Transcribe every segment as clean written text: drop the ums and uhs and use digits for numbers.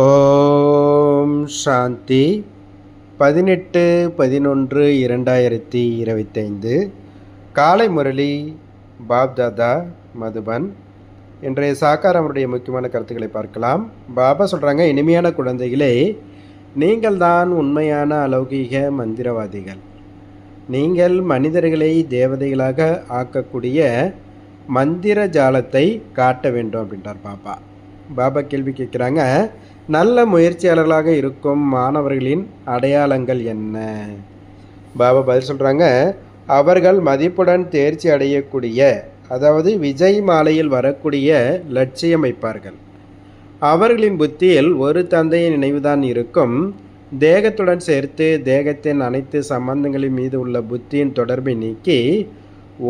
ஓம் சாந்தி 18/11/2025 காலை முரளி பாப்தாதா மதுபன். இன்றைய சாக்காரமுடைய முக்கியமான கருத்துக்களை பார்க்கலாம். பாபா சொல்கிறாங்க, இனிமையான குழந்தைகளே, நீங்கள் தான் உண்மையான அலௌகீக மந்திரவாதிகள். நீங்கள் மனிதர்களை தேவதைகளாக ஆக்கக்கூடிய மந்திர ஜாலத்தை காட்ட வேண்டும் அப்படின்றார் பாபா. பாபா கேள்வி கேட்குறாங்க, நல்ல முயற்சியாளர்களாக இருக்கும் மாணவர்களின் அடையாளங்கள் என்ன? பாபா பதில் சொல்கிறாங்க, அவர்கள் மதிப்புடன் தேர்ச்சி அடையக்கூடிய, அதாவது விஜய் மாலையில் வரக்கூடிய லட்சியம் வைப்பார்கள். அவர்களின் புத்தியில் ஒரு தந்தையின் நினைவுதான் இருக்கும். தேகத்துடன் சேர்த்து தேகத்தின் அனைத்து சம்பந்தங்களின் மீது உள்ள புத்தியின் தொடர்பை நீக்கி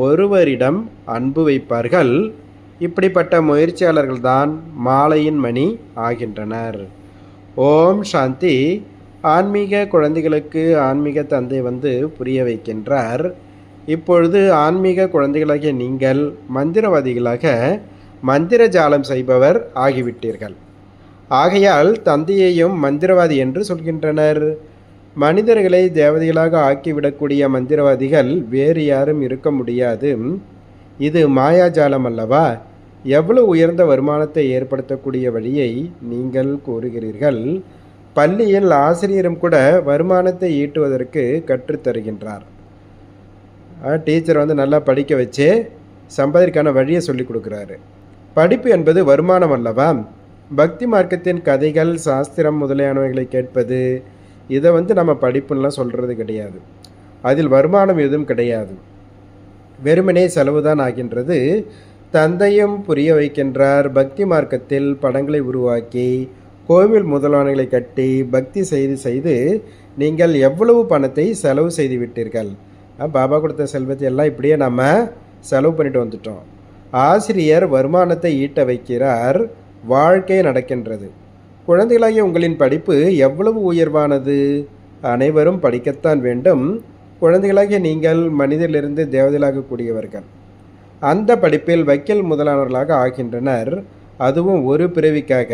ஒருவரிடம் அன்பு வைப்பார்கள். இப்படிப்பட்ட முயற்சியாளர்கள்தான் மாலையின் மணி ஆகின்றனர். ஓம் சாந்தி. ஆன்மீக குழந்தைகளுக்கு ஆன்மீக தந்தை புரிய வைக்கின்றார். இப்பொழுது ஆன்மீக குழந்தைகளாகிய நீங்கள் மந்திரவாதிகளாக மந்திர ஜாலம் செய்பவர் ஆகிவிட்டீர்கள். ஆகையால் தந்தையையும் மந்திரவாதி என்று சொல்கின்றனர். மனிதர்களை தேவதைகளாக ஆக்கிவிடக்கூடிய மந்திரவாதிகள் வேறு யாரும் இருக்க முடியாது. இது மாயாஜாலம் அல்லவா? எவ்வளவு உயர்ந்த வருமானத்தை ஏற்படுத்தக்கூடிய வழியை நீங்கள் கூறுகிறீர்கள். பள்ளியில் ஆசிரியரும் கூட வருமானத்தை ஈட்டுவதற்கு கற்றுத்தருகின்றார். டீச்சர் நல்லா படிக்க வச்சு சம்பாதிக்கான வழியை சொல்லி கொடுக்குறாரு. படிப்பு என்பது வருமானம் அல்லவா? பக்தி மார்க்கத்தின் கதைகள், சாஸ்திரம் முதலியானவைகளை கேட்பது, இதை நம்ம படிப்புன்னெலாம் சொல்கிறது கிடையாது. அதில் வருமானம் எதுவும் கிடையாது, வெறுமனே செலவுதான் ஆகின்றது. தந்தையும் புரிய வைக்கின்றார். பக்தி மார்க்கத்தில் படங்களை உருவாக்கி கோவில் முதலானங்களை கட்டி பக்தி செய்து நீங்கள் எவ்வளவு பணத்தை செலவு செய்து விட்டீர்கள். பாபா கொடுத்த செல்வத்தை எல்லாம் இப்படியே நம்ம செலவு பண்ணிட்டு வந்துட்டோம். ஆசிரியர் வருமானத்தை ஈட்ட வைக்கிறார், வாழ்க்கை நடக்கின்றது. குழந்தைகளாகிய உங்களின் படிப்பு எவ்வளவு உயர்வானது. அனைவரும் படிக்கத்தான் வேண்டும். குழந்தைகளாகிய நீங்கள் மனிதரிலிருந்து தேவதைகளாகக்கூடியவர்கள். அந்த படிப்பில் வக்கீல் முதலானவர்களாக ஆகின்றனர், அதுவும் ஒரு பிறவிக்காக.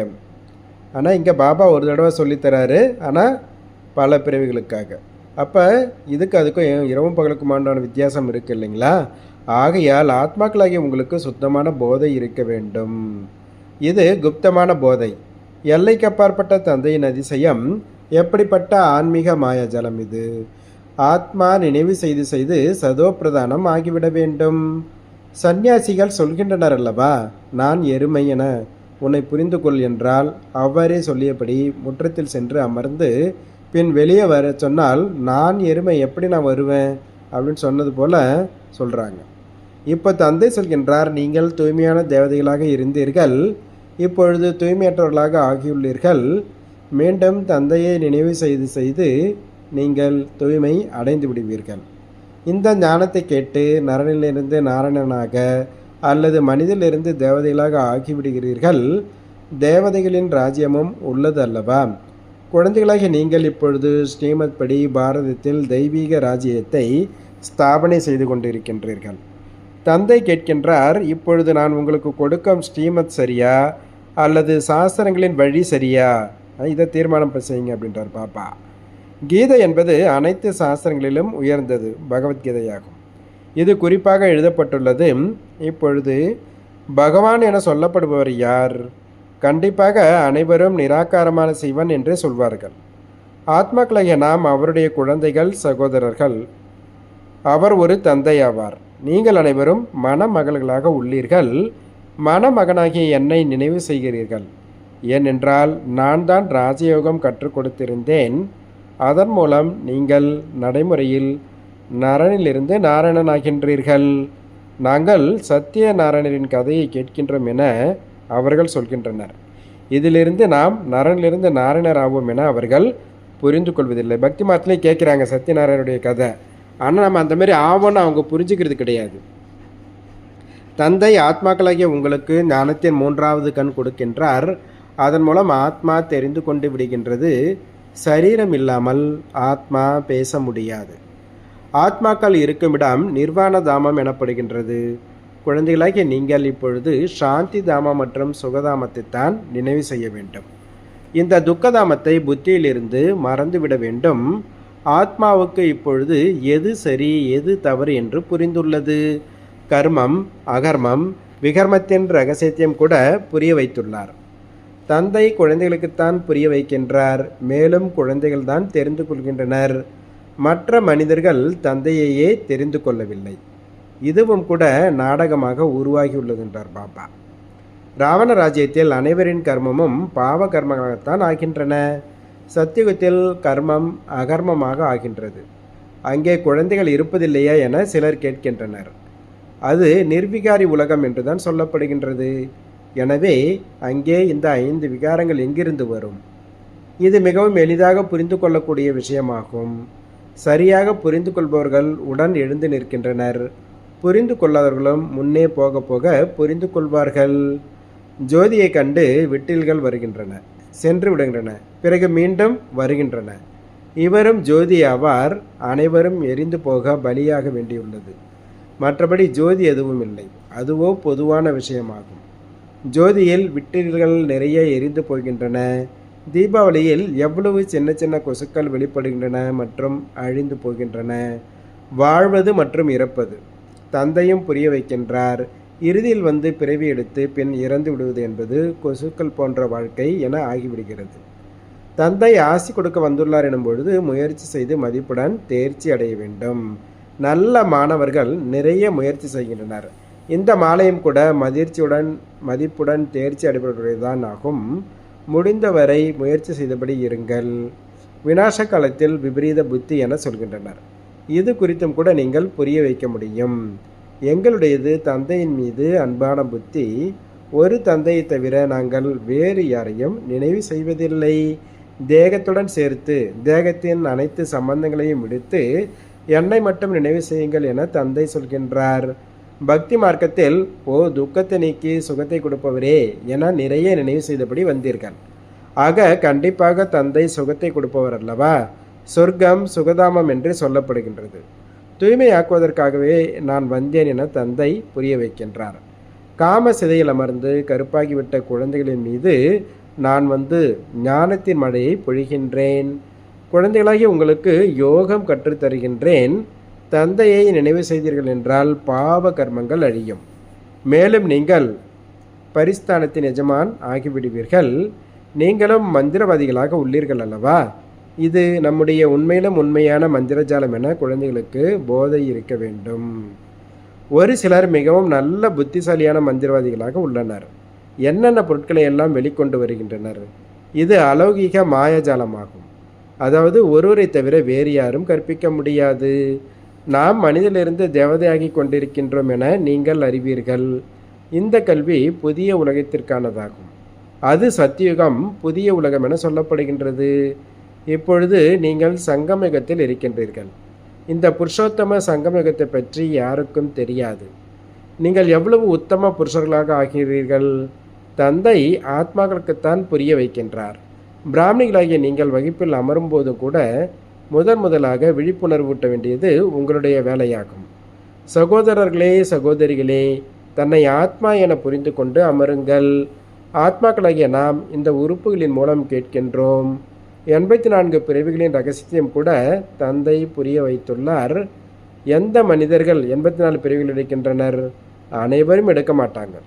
ஆனால் இங்கே பாபா ஒரு தடவை சொல்லித்தராரு, ஆனால் பல பிறவிகளுக்காக. அப்போ அதுக்கும் இரவும் பகலுக்குமான வித்தியாசம் இருக்குது இல்லைங்களா? ஆகையால் ஆத்மாக்களாகிய உங்களுக்கு சுத்தமான போதை இருக்க வேண்டும். இது குப்தமான போதை, எல்லைக்கு அப்பாற்பட்ட தந்தையின் அதிசயம். எப்படிப்பட்ட ஆன்மீக மாயாஜலம் இது! ஆத்மா நினைவு செய்து சதோ பிரதானம் ஆகிவிட வேண்டும். சந்நியாசிகள் சொல்கின்றனர் அல்லவா, நான் எருமை என உன்னை புரிந்து கொள் என்றால் அவ்வாறே சொல்லியபடி முற்றத்தில் சென்று அமர்ந்து பின் வெளியே வர சொன்னால், நான் எருமை, எப்படி நான் வருவேன் அப்படின்னு சொன்னது போல சொல்கிறாங்க. இப்போ தந்தை சொல்கின்றார், நீங்கள் தூய்மையான தேவதைகளாக இருந்தீர்கள், இப்பொழுது தூய்மையற்றவர்களாக ஆகியுள்ளீர்கள். மீண்டும் தந்தையை நினைவு செய்து நீங்கள் தூய்மை அடைந்து விடுவீர்கள். இந்த ஞானத்தை கேட்டு நரனிலிருந்து நாராயணனாக அல்லது மனிதனிலிருந்து தேவதைகளாக ஆகிவிடுகிறீர்கள். தேவதைகளின் ராஜ்யமும் உள்ளது அல்லவா? குழந்தைகளாக நீங்கள் இப்பொழுது ஸ்ரீமத் படி பாரதத்தில் தெய்வீக ராஜ்யத்தை ஸ்தாபனை செய்து கொண்டிருக்கின்றீர்கள். தந்தை கேட்கின்றார், இப்பொழுது நான் உங்களுக்கு கொடுக்கும் ஸ்ரீமத் சரியா அல்லது சாஸ்திரங்களின் வழி சரியா? இதை தீர்மானம் செய்யுங்க அப்படின்றார் பாப்பா. கீதை என்பது அனைத்து சாஸ்திரங்களிலும் உயர்ந்தது பகவத்கீதையாகும். இது குறிப்பாக எழுதப்பட்டுள்ளது. இப்பொழுது பகவான் என சொல்லப்படுபவர் யார்? கண்டிப்பாக அனைவரும் நிராகாரமான சிவன் என்றே சொல்வார்கள். ஆத்மாக்களாகிய நாம் அவருடைய குழந்தைகள், சகோதரர்கள். அவர் ஒரு தந்தை ஆவார். நீங்கள் அனைவரும் மணமகள்களாக உள்ளீர்கள். மணமகனாகிய என்னை நினைவு செய்கிறீர்கள். ஏனென்றால் நான் தான் ராஜயோகம் கற்றுக் கொடுத்திருந்தேன். அதன் மூலம் நீங்கள் நடைமுறையில் நரனிலிருந்து நாராயணனாகின்றீர்கள். நாங்கள் சத்திய நாராயணரின் கதையை கேட்கின்றோம் என அவர்கள் சொல்கின்றனர். இதிலிருந்து நாம் நரனிலிருந்து நாராயணர் ஆவோம் என அவர்கள் புரிந்து கொள்வதில்லை. பக்தி மாத்திலே கேட்குறாங்க சத்யநாராயணனுடைய கதை, ஆனால் நம்ம அந்த மாதிரி ஆவோன்னு அவங்க புரிஞ்சுக்கிறது கிடையாது. தந்தை ஆத்மாக்களாகிய உங்களுக்கு ஞானத்தின் 3வது கண் கொடுக்கின்றார். அதன் மூலம் ஆத்மா தெரிந்து கொண்டு விடுகின்றது. சரீரம் இல்லாமல் ஆத்மா பேச முடியாது. ஆத்மாக்கள் இருக்குமிடம் நிர்வாண தாமம் எனப்படுகின்றது. குழந்தைகளாகிய நீங்கள் இப்பொழுது சாந்தி தாமம் மற்றும் சுகதாமத்தை தான் நினைவு செய்ய வேண்டும். இந்த துக்கதாமத்தை புத்தியிலிருந்து மறந்துவிட வேண்டும். ஆத்மாவுக்கு இப்பொழுது எது சரி எது தவறு என்று புரிந்துள்ளது. கர்மம் அகர்மம் விகர்மத்தின் ரகசியத்தையும் கூட புரிய வைத்துள்ளார். தந்தை குழந்தைகளுக்குத்தான் புரிய வைக்கின்றார். மேலும் குழந்தைகள்தான் தெரிந்து கொள்கின்றனர். மற்ற மனிதர்கள் தந்தையையே தெரிந்து கொள்ளவில்லை. இதுவும் கூட நாடகமாக உருவாகியுள்ளதுன்றார் பாபா. ராவண ராஜ்யத்தில் அனைவரின் கர்மமும் பாவ கர்மங்களாகத்தான் ஆகின்றன. சத்தியுகத்தில் கர்மம் அகர்மமாக ஆகின்றது. அங்கே குழந்தைகள் இருப்பதில்லையா என சிலர் கேட்கின்றனர். அது நிர்விகாரி உலகம் என்றுதான் சொல்லப்படுகின்றது. எனவே அங்கே இந்த 5 விகாரங்கள் எங்கிருந்து வரும்? இது மிகவும் எளிதாக புரிந்து கொள்ளக்கூடிய விஷயமாகும். சரியாக புரிந்து கொள்பவர்கள் உடன் எழுந்து நிற்கின்றனர். புரிந்து கொள்ளாதவர்களும் முன்னே போக போக புரிந்து கொள்வார்கள். ஜோதியை கண்டு விட்டில்கள் வருகின்றன, சென்று விடுகின்றன, பிறகு மீண்டும் வருகின்றன. இவரும் ஜோதி ஆவார். அனைவரும் எரிந்து போக பலியாக வேண்டியுள்ளது. மற்றபடி ஜோதி எதுவும் இல்லை. அதுவோ பொதுவான விஷயமாகும். ஜோதியில் விட்டில்கள் நிறைய எரிந்து போகின்றன. தீபாவளியில் எவ்வளவு சின்ன சின்ன கொசுக்கள் வெளிப்படுகின்றன மற்றும் அழிந்து போகின்றன. வாழ்வது மற்றும் இறப்பது தந்தையும் புரிய வைக்கின்றார். இறுதியில் வந்து பிறவி எடுத்து பின் இறந்து விடுவது என்பது கொசுக்கள் போன்ற வாழ்க்கை என ஆகிவிடுகிறது. தந்தை ஆசி கொடுக்க வந்துள்ளார் எனும் பொழுது முயற்சி செய்து மதிப்புடன் தேர்ச்சி அடைய வேண்டும். நல்ல மாணவர்கள் நிறைய முயற்சி செய்கின்றனர். இந்த மாலையும் கூட மதிப்புடன் தேர்ச்சி அடைபவர்களுடையதான் ஆகும். முடிந்தவரை முயற்சி செய்தபடி இருங்கள். விநாச காலத்தில் விபரீத புத்தி என சொல்கின்றனர். இது குறித்தும் கூட நீங்கள் புரிய வைக்க முடியும். எங்களுடையது தந்தையின் மீது அன்பான புத்தி. ஒரு தந்தையை தவிர நாங்கள் வேறு யாரையும் நினைவு செய்வதில்லை. தேகத்துடன் சேர்த்து தேகத்தின் அனைத்து சம்பந்தங்களையும் விடுத்து என்னை மட்டும் நினைவு செய்யுங்கள் என தந்தை சொல்கின்றார். பக்தி மார்க்கத்தில் துக்கத்தை நீக்கி சுகத்தை கொடுப்பவரே என நிறைய நினைவு செய்தபடி வந்தீர்கள். ஆக கண்டிப்பாக தந்தை சுகத்தை கொடுப்பவர் அல்லவா? சொர்க்கம் சுகதாமம் என்று சொல்லப்படுகின்றது. தூய்மையாக்குவதற்காகவே நான் வந்தேன் என தந்தை புரிய வைக்கின்றார். காம சிதையில் அமர்ந்து கருப்பாகிவிட்ட குழந்தைகளின் மீது நான் வந்து ஞானத்தின் மழையை பொழிகின்றேன். குழந்தைகளாகி உங்களுக்கு யோகம் கற்றுத்தருகின்றேன். தந்தையை நினைவு செய்தீர்கள் என்றால் பாவ கர்மங்கள் அழியும். மேலும் நீங்கள் பரிஸ்தானத்தின் எஜமான் ஆகிவிடுவீர்கள். நீங்களும் மந்திரவாதிகளாக உள்ளீர்கள் அல்லவா? இது நம்முடைய உண்மையிலும் உண்மையான மந்திரஜாலம் என குழந்தைகளுக்கு போதை இருக்க வேண்டும். ஒரு சிலர் மிகவும் நல்ல புத்திசாலியான மந்திரவாதிகளாக உள்ளனர். என்னென்ன பொருட்களை எல்லாம் வெளிக்கொண்டு வருகின்றனர். இது அலௌகிக மாயாஜாலமாகும். அதாவது ஒருவரை தவிர வேறு யாரும் கற்பிக்க முடியாது. நாம் மனிதனிலிருந்து தேவதையாகி கொண்டிருக்கின்றோம் என நீங்கள் அறிவீர்கள். இந்த கல்வி புதிய உலகத்திற்கானதாகும். அது சத்தியுகம் புதிய உலகம் என சொல்லப்படுகின்றது. இப்பொழுது நீங்கள் சங்கமயுகத்தில் இருக்கின்றீர்கள். இந்த புருஷோத்தம சங்கமயுகத்தை பற்றி யாருக்கும் தெரியாது. நீங்கள் எவ்வளவு உத்தம புருஷர்களாக ஆகிறீர்கள். தந்தை ஆத்மாக்களுக்குத்தான் புரிய வைக்கின்றார். பிராமணிகளாகிய நீங்கள் வகுப்பில் அமரும் போது கூட முதலாக விழிப்புணர்வு ஊட்ட வேண்டியது உங்களுடைய வேலையாகும். சகோதரர்களே சகோதரிகளே, தன்னை ஆத்மா என புரிந்து கொண்டு அமருங்கள். ஆத்மாக்களாகிய நாம் இந்த உறுப்புகளின் மூலம் கேட்கின்றோம். 84 பிறவிகளின் ரகசியம் கூட தந்தை புரிய வைத்துள்ளார். எந்த மனிதர்கள் 84 பிறவிகள் எடுக்கின்றனர்? அனைவரும் எடுக்க மாட்டாங்க.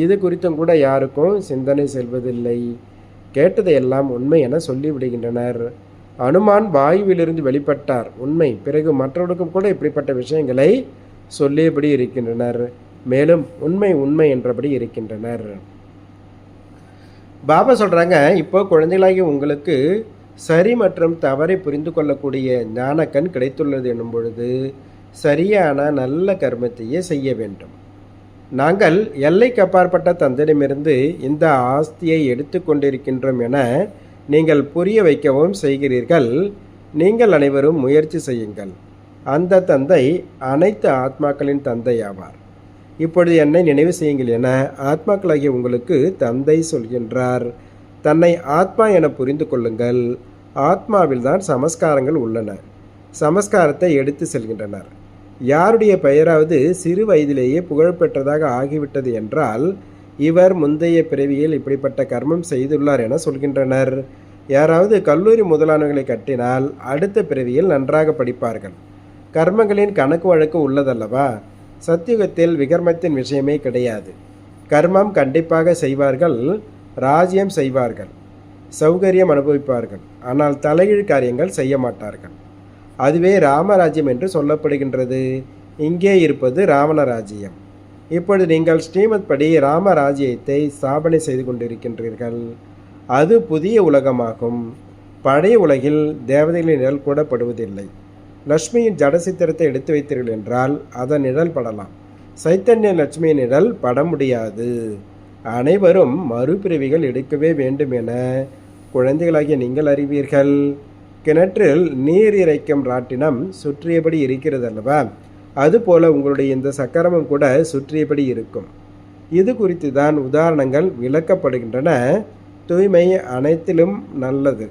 இது குறித்தும் கூட யாருக்கும் சிந்தனை செல்வதில்லை. கேட்டதையெல்லாம் உண்மை என சொல்லிவிடுகின்றனர். அனுமான் வாயுவிலிருந்து வெளிப்பட்டார், உண்மை. பிறகு மற்றவர்களுக்கும் கூட இப்படிப்பட்ட விஷயங்களை சொல்லியபடி இருக்கின்றனர். மேலும் உண்மை உண்மை என்றபடி இருக்கின்றனர். பாபா சொல்கிறாங்க, இப்போ குழந்தைகளாகி உங்களுக்கு சரி மற்றும் தவறை புரிந்து கொள்ளக்கூடிய ஞானக்கண் கிடைத்துள்ளது என்னும் பொழுது சரியான நல்ல கர்மத்தையே செய்ய வேண்டும். நாங்கள் எல்லைக்கு அப்பாற்பட்ட தந்தையிடமிருந்து இந்த ஆஸ்தியை எடுத்து கொண்டிருக்கின்றோம் என நீங்கள் புரிய வைக்கவும் செய்கிறீர்கள். நீங்கள் அனைவரும் முயற்சி செய்யுங்கள். அந்த தந்தை அனைத்து ஆத்மாக்களின் தந்தை ஆவார். இப்பொழுது என்னை நினைவு செய்யுங்கள் என ஆத்மாக்களாகிய உங்களுக்கு தந்தை சொல்கின்றார். தன்னை ஆத்மா என புரிந்து கொள்ளுங்கள். ஆத்மாவில் தான் சமஸ்காரங்கள் உள்ளன. சமஸ்காரத்தை எடுத்து செல்கின்றனர். யாருடைய பெயராவது சிறு வயதிலேயே புகழ்பெற்றதாக ஆகிவிட்டது என்றால் இவர் முந்தைய பிறவியில் இப்படிப்பட்ட கர்மம் செய்துள்ளார் என சொல்கின்றனர். யாராவது கல்லூரி முதலானவர்களை கட்டினால் அடுத்த பிறவியில் நன்றாக படிப்பார்கள். கர்மங்களின் கணக்கு வழக்கு உள்ளதல்லவா? சத்தியுகத்தில் விகர்மத்தின் விஷயமே கிடையாது. கர்மம் கண்டிப்பாக செய்வார்கள், ராஜ்யம் செய்வார்கள், சௌகரியம் அனுபவிப்பார்கள். ஆனால் தலைகீழ் காரியங்கள் செய்ய மாட்டார்கள். அதுவே ராமராஜ்யம் என்று சொல்லப்படுகின்றது. இங்கே இருப்பது ராவண ராஜ்யம். இப்பொழுது நீங்கள் ஸ்ரீமத் படி ராமராஜ்யத்தை ஸ்தாபனை செய்து கொண்டிருக்கின்றீர்கள். அது புதிய உலகமாகும். பழைய உலகில் தேவதைகளின் நிழல் கூட படுவதில்லை. லட்சுமியின் ஜடசித்திரத்தை எடுத்து வைத்தீர்கள் என்றால் அதன் நிழல் படலாம். சைத்தன்ய லட்சுமியின் நிழல் பட முடியாது. அனைவரும் மறுபிறவிகள் எடுக்கவே வேண்டும் என குழந்தைகளாகிய நீங்கள் அறிவீர்கள். கிணற்றில் நீர் இறைக்கும் ராட்டினம் சுற்றியபடி இருக்கிறது அல்லவா? அதுபோல உங்களுடைய இந்த சக்கரமும் கூட சுற்றியபடி இருக்கும். இது குறித்து தான் உதாரணங்கள் விளக்கப்படுகின்றன. தூய்மை அனைத்திலும் நல்லது.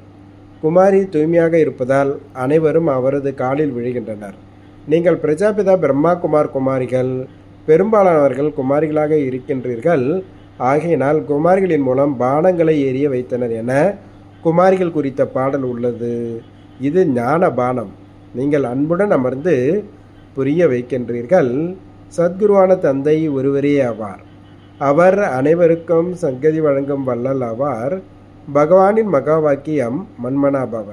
குமாரி தூய்மையாக இருப்பதால் அனைவரும் அவரது காலில் விழுகின்றனர். நீங்கள் பிரஜாபிதா பிரம்மா குமாரிகள். பெரும்பாலானவர்கள் குமாரிகளாக இருக்கின்றீர்கள். ஆகையினால் குமாரிகளின் மூலம் பானங்களை எரிய வைத்தனர் என குமாரிகள் குறித்த பாடல் உள்ளது. இது ஞான பானம். நீங்கள் அன்புடன் அமர்ந்து புரிய வைக்கின்றீர்கள். சத்குருவான தந்தை ஒருவரே ஆவார். அவர் அனைவருக்கும் சங்கதி வழங்கும் வள்ளல் ஆவார். பகவானின் மகா வாக்கியம் மன்மனாபவ.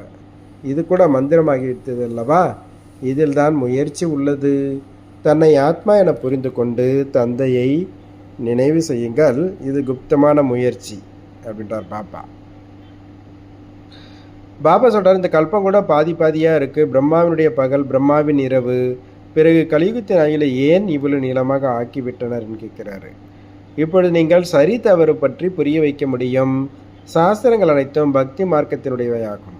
இது கூட மந்திரமாகிவிட்டது அல்லவா? இதில் தான் முயற்சி உள்ளது. தன்னை ஆத்மா என புரிந்து கொண்டு தந்தையை நினைவு செய்யுங்கள். இது குப்தமான முயற்சி அப்படின்றார் பாபா. பாபா சொல்கிறார், இந்த கல்பம் கூட பாதியாக இருக்குது. பிரம்மாவினுடைய பகல், பிரம்மாவின் இரவு, பிறகு கலியுகத்தின் ஆகிய ஏன் இவ்வளவு நீளமாக ஆக்கிவிட்டனர் என்று கேட்கிறாரு. இப்பொழுது நீங்கள் சரி தவறு பற்றி புரிய வைக்க முடியும். சாஸ்திரங்கள் அனைத்தும் பக்தி மார்க்கத்தினுடையவையாகும்.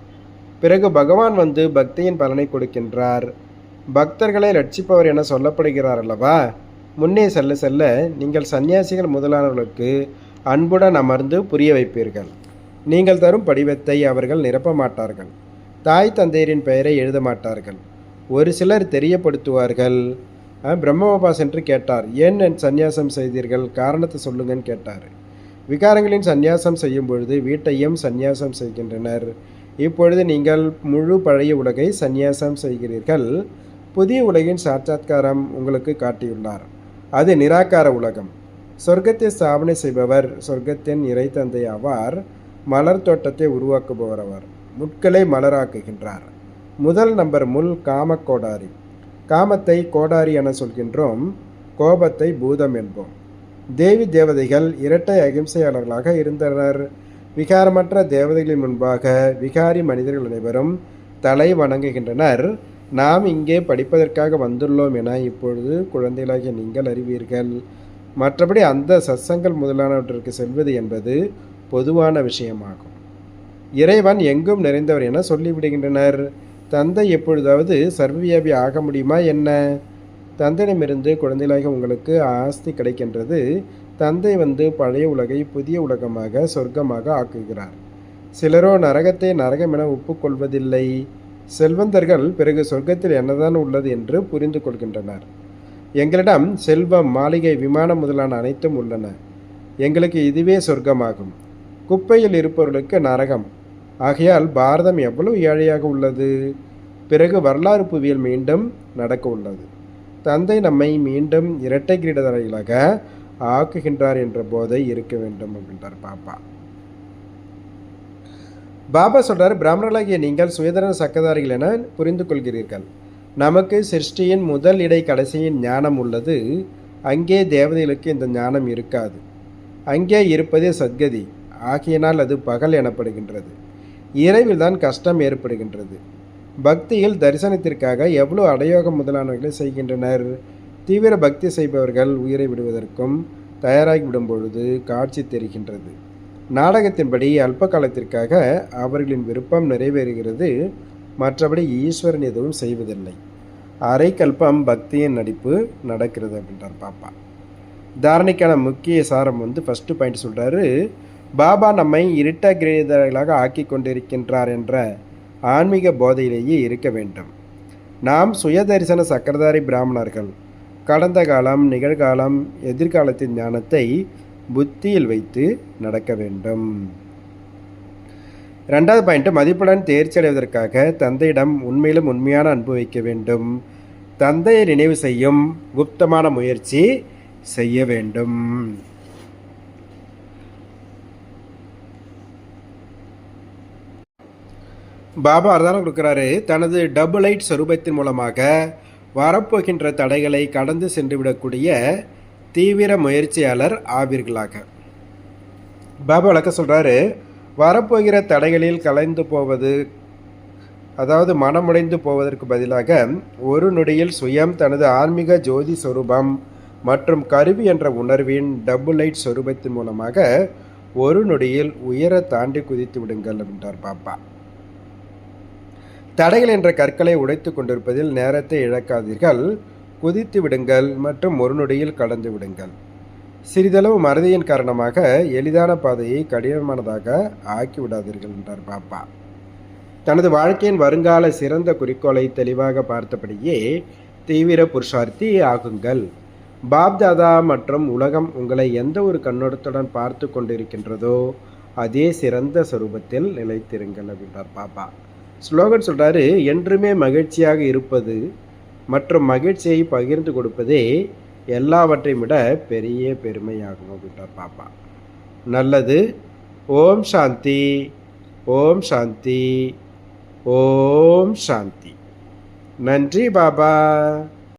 பிறகு பகவான் வந்து பக்தியின் பலனை கொடுக்கின்றார். பக்தர்களை ரட்சிப்பவர் என சொல்லப்படுகிறார் அல்லவா? முன்னே செல்ல செல்ல நீங்கள் சன்னியாசிகள் முதலானவர்களுக்கு அன்புடன் அமர்ந்து புரிய வைப்பீர்கள். நீங்கள் தரும் படிவத்தை அவர்கள் நிரப்ப மாட்டார்கள். தாய் தந்தையரின் பெயரை எழுத மாட்டார்கள். ஒரு சிலர் தெரியப்படுத்துவார்கள். பிரம்மபாபா சென்று கேட்டார், ஏன் சந்நியாசம் செய்தீர்கள், காரணத்தை சொல்லுங்கன்னு கேட்டார். விகாரங்களின் சந்நியாசம் செய்யும் பொழுது வீட்டையும் சந்நியாசம் செய்கின்றனர். இப்பொழுது நீங்கள் முழு பழைய உலகை சந்நியாசம் செய்கிறீர்கள். புதிய உலகின் சாட்சாத்காரம் உங்களுக்கு காட்டியுள்ளார். அது நிராகார உலகம். சொர்க்கத்தை ஸ்தாபனை செய்பவர் சொர்க்கத்தின் இறை தந்தை ஆவார். மலர் தோட்டத்தை உருவாக்குபவர் அவர். முட்களை மலராக்குகின்றார். முதல் நம்பர் முள் காம கோடாரி. காமத்தை கோடாரி என சொல்கின்றோம், கோபத்தை பூதம் என்போம். தேவி தேவதைகள் இரட்டை அகிம்சையாளர்களாக இருந்தனர். விகாரமற்ற தேவதைகளின் முன்பாக விகாரி மனிதர்கள் அனைவரும் தலை வணங்குகின்றனர். நாம் இங்கே படிப்பதற்காக வந்துள்ளோம் என இப்பொழுது குழந்தைகளாகிய நீங்கள் அறிவீர்கள். மற்றபடி அந்த சத்சங்கள் முதலானவற்றிற்கு செல்வது என்பது பொதுவான விஷயமாகும். இறைவன் எங்கும் நிறைந்தவர் என சொல்லிவிடுகின்றனர். தந்தை எப்பொழுதாவது சர்வவியாபி ஆக முடியுமா என்ன? தந்தையிடமிருந்து குழந்தைகளாக உங்களுக்கு ஆஸ்தி கிடைக்கின்றது. தந்தை வந்து பழைய உலகை புதிய உலகமாக சொர்க்கமாக ஆக்குகிறார். சிலரோ நரகத்தை நரகம் என ஒப்புக்கொள்வதில்லை. செல்வந்தர்கள் பிறகு சொர்க்கத்தில் என்னதான் உள்ளது என்று புரிந்து கொள்கின்றனர். எங்களிடம் செல்வம், மாளிகை, விமானம் முதலான அனைத்தும் உள்ளன. எங்களுக்கு இதுவே சொர்க்கமாகும். குப்பையில் இருப்பவர்களுக்கு நரகம். ஆகையால் பாரதம் எவ்வளவு ஏழையாக உள்ளது. பிறகு வரலாறு புவியில் மீண்டும் நடக்க உள்ளது. தந்தை நம்மை மீண்டும் இரட்டை கிரீடதாரிகளாக ஆக்குகின்றார் என்ற போதை இருக்க வேண்டும் அப்படின்றார் பாபா. பாபா சொல்கிறார், பிராமணர்களாகிய நீங்கள் சுயதன சக்கதாரிகள் என புரிந்து கொள்கிறீர்கள். நமக்கு சிருஷ்டியின் முதல் இடை கடைசியின் ஞானம் உள்ளது. அங்கே தேவதைகளுக்கு இந்த ஞானம் இருக்காது. அங்கே இருப்பதே சத்கதி. ஆகையினால் அது பகல் எனப்படுகின்றது. இரவில் தான் கஷ்டம் ஏற்படுகின்றது. பக்தியில் தரிசனத்திற்காக எவ்வளவு அடையோகம் முதலானவர்களை செய்கின்றனர். தீவிர பக்தி செய்பவர்கள் உயிரை விடுவதற்கும் தயாராகி விடும் பொழுது காட்சி தெரிகின்றது. நாடகத்தின்படி அல்ப காலத்திற்காக அவர்களின் விருப்பம் நிறைவேறுகிறது. மற்றபடி ஈஸ்வரன் எதுவும் செய்வதில்லை. அரை கல்பம் பக்தியின் நடிப்பு நடக்கிறது அப்படின்றார் பாப்பா. தாரணைக்கான முக்கிய சாரம் ஃபஸ்ட்டு பாயிண்ட் சொல்கிறாரு, பாபா நம்மை இருட்ட கிரீடர்களாக ஆக்கி கொண்டிருக்கின்றார் என்ற ஆன்மீக போதையிலேயே இருக்க வேண்டும். நாம் சுயதரிசன சக்கரதாரி பிராமணர்கள். கடந்த காலம், நிகழ்காலம், எதிர்காலத்தின் ஞானத்தை புத்தியில் வைத்து நடக்க வேண்டும். 2வது பாயிண்ட், மதிப்புடன் தேர்ச்சி அடைவதற்காக தந்தையிடம் உண்மையிலும் உண்மையான அன்பு வைக்க வேண்டும். தந்தையை நினைவு செய்யும் குப்தமான முயற்சி செய்ய வேண்டும். பாபா வரதானம் கொடுக்குறாரு. தனது டபுள் லைட் சொரூபத்தின் மூலமாக வரப்போகின்ற தடைகளை கடந்து சென்று விடக்கூடிய தீவிர முயற்சியாளர் ஆவீர்களாக. பாபா விளக்க சொல்கிறாரு, வரப்போகிற தடைகளில் கலைந்து போவது, அதாவது மனமுடைந்து போவதற்கு பதிலாக ஒரு நொடியில் சுயம் தனது ஆன்மீக ஜோதி சொரூபம் மற்றும் கருவி என்ற உணர்வின் டபுள் லைட் சொரூபத்தின் மூலமாக ஒரு நொடியில் உயர தாண்டி குதித்து விடுங்கள் என்றார் பாபா. தடைகள் என்ற கற்களை உடைத்து கொண்டிருப்பதில் நேரத்தை இழக்காதீர்கள். குதித்து விடுங்கள் மற்றும் ஒரு நொடியில் கடந்து விடுங்கள். சிறிதளவு மறதியின் காரணமாக எளிதான பாதையை கடினமானதாக ஆக்கிவிடாதீர்கள் என்றார் பாபா. தனது வாழ்க்கையின் வருங்கால சிறந்த குறிக்கோளை தெளிவாக பார்த்தபடியே தீவிர புருஷார்த்தி ஆகுங்கள். பாப்தாதா மற்றும் உலகம் உங்களை எந்த ஒரு கண்ணோட்டத்துடன் பார்த்து கொண்டிருக்கின்றதோ அதே சிறந்த சொரூபத்தில் நிலைத்திருங்கள் அப்படின்றார் பாபா. ஸ்லோகன் சொல்கிறாரு, என்றுமே மகிழ்ச்சியாக இருப்பது மற்றும் மகிழ்ச்சியை பகிர்ந்து கொடுப்பதே எல்லாவற்றையும் விட பெரிய பெருமையாகும் அப்படின்றார் பாபா. நல்லது. ஓம் சாந்தி, ஓம் சாந்தி, ஓம் சாந்தி. நன்றி பாபா.